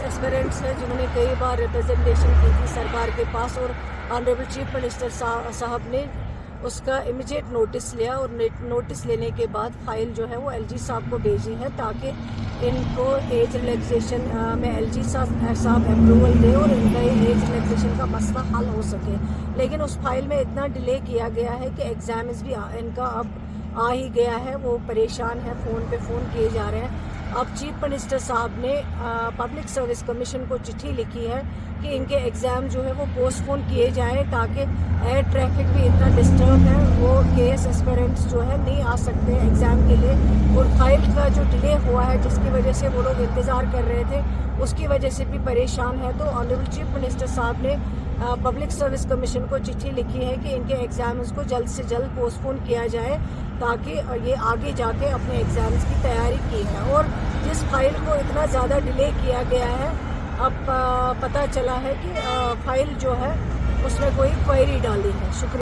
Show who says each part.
Speaker 1: Case aspirants हैं जिन्होंने कई बार रिप्रेजेंटेशन की थी सरकार के पास, और ऑनरेबल चीफ मिनिस्टर साहब ने उसका इमीडिएट नोटिस लिया, और नोटिस लेने के बाद फाइल जो है वो एलजी साहब को भेजी है ताकि इनको एज रिलैक्सेशन में एलजी साहब अप्रूवल दे और इनका एज रिलैक्सेशन का मसला हल हो सके। लेकिन उस फाइल में इतना डिले किया गया है कि एग्ज़ाम्स भी इनका अब आ ही गया है, वो परेशान है, फ़ोन पे फ़ोन किए जा रहे हैं। अब चीफ मिनिस्टर साहब ने पब्लिक सर्विस कमीशन को चिट्ठी लिखी है कि इनके एग्ज़ाम जो है वो पोस्टपोन किए जाएं ताकि एयर ट्रैफिक भी इतना डिस्टर्ब है, वो केस एस्पिरेंट्स जो है नहीं आ सकते एग्ज़ाम के लिए, और फाइल का जो डिले हुआ है जिसकी वजह से वो लोग इंतज़ार कर रहे थे उसकी वजह से भी परेशान है। तो ऑनरेबल चीफ मिनिस्टर साहब ने पब्लिक सर्विस कमीशन को चिट्ठी लिखी है कि इनके एग्ज़ाम्स को जल्द से जल्द पोस्टपोन किया जाए ताकि ये आगे जाके अपने एग्ज़ाम्स की तैयारी की है। और जिस फाइल को इतना ज़्यादा डिले किया गया है, अब पता चला है कि फाइल जो है उसमें कोई क्वेरी डाली है। शुक्रिया।